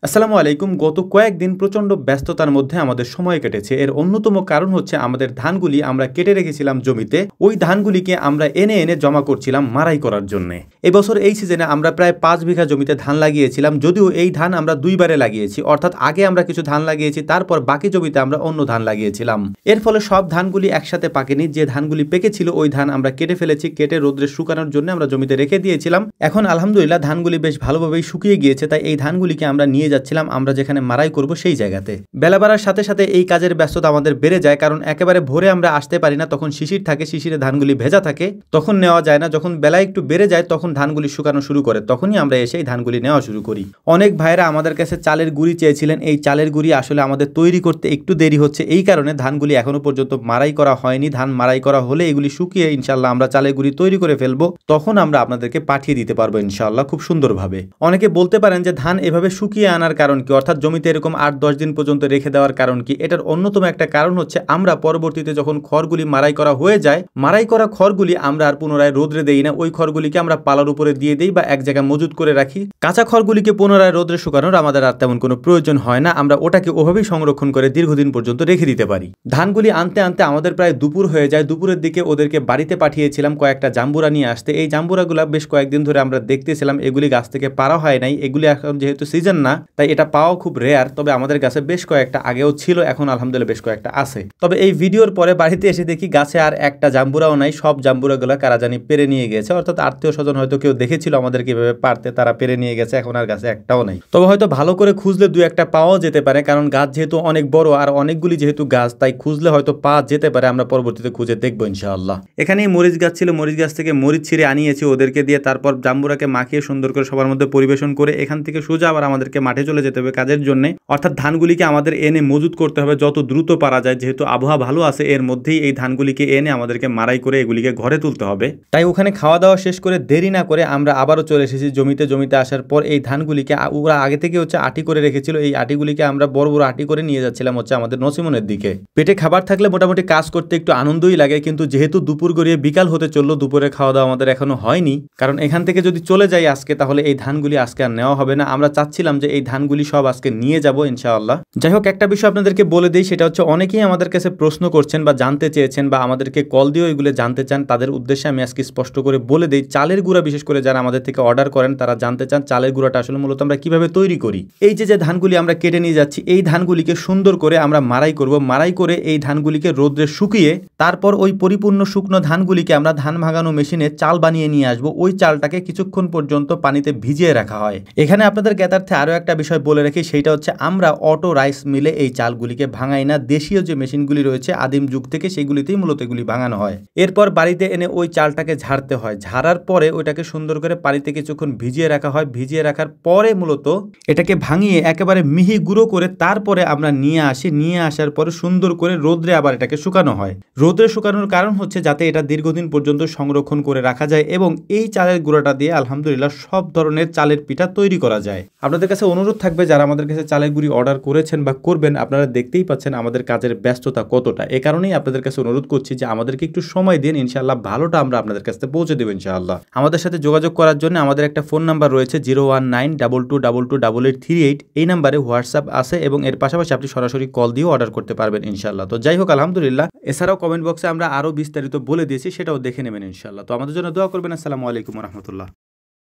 আসসালামু আলাইকুম। গত কয়েকদিন প্রচণ্ড ব্যস্ততার মধ্যে আমাদের সময় কেটেছে। এর অন্যতম কারণ হচ্ছে আমাদের ধানগুলি আমরা কেটে রেখেছিলাম জমিতে। ওই ধানগুলিকে আমরা এনে জমা করছিলাম মাড়াই করার জন্যে। এবছর এই সিজনে আমরা প্রায় ৫ বিঘা জমিতে ধান লাগিয়েছিলাম। যদিও এই ধান আমরা ২ বারে লাগিয়েছি, অর্থাৎ আগে আমরা কিছু ধান লাগিয়েছি, তারপর বাকি জমিতে আমরা অন্য ধান লাগিয়েছিলাম। এর ফলে সব ধানগুলি একসাথে পাকেনি। যে ধানগুলি পেকেছিল ওই ধান আমরা কেটে ফেলেছি। কেটে রোদ্রে শুকানোর জন্য আমরা জমিতে রেখে দিয়েছিলাম। এখন আলহামদুলিল্লাহ ধানগুলি বেশ ভালোভাবেই শুকিয়ে গিয়েছে। তাই এই ধানগুলিকে আমরা নিয়ে যাচ্ছিলাম আমরা যেখানে মাড়াই করব সেই জায়গাতে। বেলা বাড়ার সাথে সাথে এই কাজের ব্যস্ততা আমাদের বেড়ে যায়, কারণ একেবারে ভোরে আমরা আসতে পারি না, তখন শিশির থাকে, শিশিরে ধানগুলি ভেজা থাকে, তখন নেওয়া যায় না। যখন বেলা একটু বেড়ে যায় তখন ধানগুলি শুকানো শুরু করে, তখনই আমরা এসে এই ধানগুলি নেওয়া শুরু করি। অনেক ভাইরা আমাদের কাছে চালের গুঁড়ি চেয়েছিলেন। এই চালের গুঁড়ি আসলে আমাদের তৈরি করতে একটু দেরি হচ্ছে, এই কারণে ধানগুলি এখনো পর্যন্ত মাড়াই করা হয়নি। ধান মাড়াই করা হলে এগুলি শুকিয়ে ইনশাল্লাহ আমরা চালের গুঁড়ি তৈরি করে ফেলবো, তখন আমরা আপনাদেরকে পাঠিয়ে দিতে পারবো ইনশাল্লাহ খুব সুন্দরভাবে। অনেকে বলতে পারেন যে ধান এভাবে শুকিয়ে আনার কারণ কি, অর্থাৎ জমিতে এরকম ৮-১০ দিন পর্যন্ত রেখে দেওয়ার কারণ কি? এটার অন্যতম একটা কারণ হচ্ছে আমরা পরবর্তীতে যখন খড়গুলি মাড়াই করা হয়ে যায়, মাড়াই করা খড়গুলি আমরা আর পুনরায় রোদ্রে দেই না। ওই খড়গুলিকে আমরা পালার উপরে দিয়ে দেই বা এক জায়গায় মজুত করে রাখি। কাঁচা খড়গুলিকে পুনরায় রোদ্রে শুকানোর আমাদের আর তেমন কোনো প্রয়োজন হয় না। আমরা ওটাকে ওভাবেই সংরক্ষণ করে দীর্ঘদিন পর্যন্ত রেখে দিতে পারি। ধানগুলি আনতে আনতে আমাদের প্রায় দুপুর হয়ে যায়। দুপুরের দিকে ওদেরকে বাড়িতে পাঠিয়েছিলাম কয়েকটা জাম্বুরা নিয়ে আসতে। এই জাম্বুরাগুলো বেশ কয়েকদিন ধরে আমরা দেখতেছিলাম, এগুলি গাছ থেকে পারা হয় নাই। এগুলি এখন যেহেতু সিজন না, তাই এটা পাওয়া খুব রেয়ার। তবে আমাদের গাছে বেশ কয়েকটা আগেও ছিল, এখন আলহামদুলিল্লাহ বেশ কয়েকটা আছে। তবে এই ভিডিওর পরে বাড়িতে এসে দেখি গাছে আর একটা জাম্বুরাও নাই। সব জাম্বুরাগুলো কারা জানি পেরে নিয়ে গেছে, অর্থাৎ আত্মীয় স্বজন হয়তো কেউ দেখেছিল আমাদের কিভাবে পারতে, তারা পেরে নিয়ে গেছে। এখন আর গাছে একটাও নাই। তবে হয়তো ভালো করে খুঁজলে দু একটা পাওয়াও যেতে পারে, কারণ গাছ যেহেতু অনেক বড় আর অনেকগুলি যেহেতু গাছ, তাই খুঁজলে হয়তো পাওয়া যেতে পারে। আমরা পরবর্তীতে খুঁজে দেখবো ইনশাআল্লাহ। এখানেই মরিচ গাছ ছিল, মরিচ গাছ থেকে মরিচ ছিঁড়ে আনিয়েছি ওদেরকে দিয়ে। তারপর জাম্বুরাকে মাখিয়ে সুন্দর করে সবার মধ্যে পরিবেশন করে এখান থেকে সোজা আবার আমাদেরকে মাঠে চলে যেতে হবে কাজের জন্য। অর্থাৎ ধানগুলিকে আমাদের এনে মজুত করতে হবে যত দ্রুত পারা যায়। যেহেতু আবহাওয়া ভালো আছে, এর মধ্যেই এই ধানগুলিকে এনে আমাদেরকে মাড়াই করে এগুলিকে ঘরে তুলতে হবে। তাই ওখানে খাওয়া দাওয়া শেষ করে দেরি না করে আমরা আবারও চলে এসেছি জমিতে। জমিতে আসার পর এই ধানগুলিকে ওরা আগে থেকে আটি করে রেখেছিল। এই আটিগুলিকে আমরা বড় বড় আটি করে নিয়ে যাচ্ছিলাম আমাদের নসিমনের দিকে। পেটে খাবার থাকলে মোটামুটি কাজ করতে একটু আনন্দই লাগে, কিন্তু যেহেতু দুপুর গড়িয়ে বিকাল হতে চললো, দুপুরে খাওয়া দাওয়া আমাদের এখনো হয়নি। কারণ এখান থেকে যদি চলে যাই আজকে, তাহলে এই ধানগুলি আজকে আর নেওয়া হবে না। আমরা চাচ্ছিলাম যে এই ধানগুলি সব আজকে নিয়ে যাবো ইনশাআল্লাহ। যাই হোক, একটা বিষয় আপনাদেরকে বলে দিই, সেটা হচ্ছে অনেকেই আমাদের কাছে প্রশ্ন করছেন বা জানতে চেয়েছেন বা আমাদেরকে কল দিয়েও এগুলো জানতে চান। তাদের উদ্দেশ্যে আমি আজকে স্পষ্ট করে বলে দিই, চালের গুঁড়া বিশেষ করে যারা আমাদের থেকে অর্ডার করেন তারা জানতে চান চালের গুঁড়াটা আসলে মূলত আমরা কিভাবে তৈরি করি। এই যে ধানগুলি আমরা কেটে নিয়ে যাচ্ছি, এই ধানগুলিকে সুন্দর করে আমরা মাড়াই করব। মাড়াই করে এই ধানগুলিকে রোদ্রে শুকিয়ে তারপর ওই পরিপূর্ণ শুকনো ধানগুলিকে আমরা ধান ভাঙানো মেশিনে চাল বানিয়ে নিয়ে আসবো। ওই চালটাকে কিছুক্ষণ পর্যন্ত পানিতে ভিজিয়ে রাখা হয়। এখানে আপনাদের জ্ঞাতার্থে আরও একটা বিষয় বলে রাখি, সেইটা হচ্ছে আমরা অটো রাইস মিলে এই চালগুলিকে ভাঙাই না। দেশীয় যে মেশিনগুলি রয়েছে আদিম যুগ থেকে, সেগুলিতেই মূলত এগুলি ভাঙানো হয়। এরপর বাড়িতে এনে ওই চালটাকে ঝাড়তে হয়। ঝাড়ার পরে ওইটাকে সুন্দর করে পানিতে কিছুক্ষণ ভিজিয়ে রাখা হয়। ভিজিয়ে রাখার পরে মূলত এটাকে ভাঙিয়ে একেবারে মিহি গুঁড়ো করে তারপরে আমরা নিয়ে আসি। নিয়ে আসার পরে সুন্দর করে রোদ্রে আবার এটাকে শুকানো হয়। রোদ্রে শুকানোর কারণ হচ্ছে যাতে এটা দীর্ঘদিন পর্যন্ত সংরক্ষণ করে রাখা যায় এবং এই চালের গুঁড়োটা দিয়ে আলহামদুলিল্লাহ সব ধরনের চালের পিঠা তৈরি করা যায়। আপনাদের কাছে অনুরোধ থাকবে, যারা আমাদের কাছে চালের গুঁড়ি অর্ডার করেছেন বা করবেন, আপনারা দেখতেই পাচ্ছেন আমাদের কাজের ব্যস্ততা কতটা। এ কারণেই আপনাদের কাছে অনুরোধ করছি যে আমাদেরকে একটু সময় দিন, ইনশাআল্লাহ ভালোটা আমরা আপনাদের কাছে পৌঁছে দেবো ইনশাআল্লাহ। আমাদের সাথে যোগাযোগ করার জন্য আমাদের একটা ফোন নাম্বার রয়েছে 01922228838। এই নাম্বারে হোয়াটসঅ্যাপ আছে এবং এর পাশাপাশি আপনি সরাসরি কল দিয়েও অর্ডার করতে পারবেন ইনশাআল্লাহ। তো যাই হোক আলহামদুলিল্লাহ, এছাড়াও কমেন্ট বক্সে আমরা আরও বিস্তারিত বলে দিয়েছি, সেটাও দেখে নেবেন ইনশাআল্লাহ। তো আমাদের জন্য দোয়া করবেন। আসসালামু আলাইকুম ওয়া রাহমাতুল্লাহ।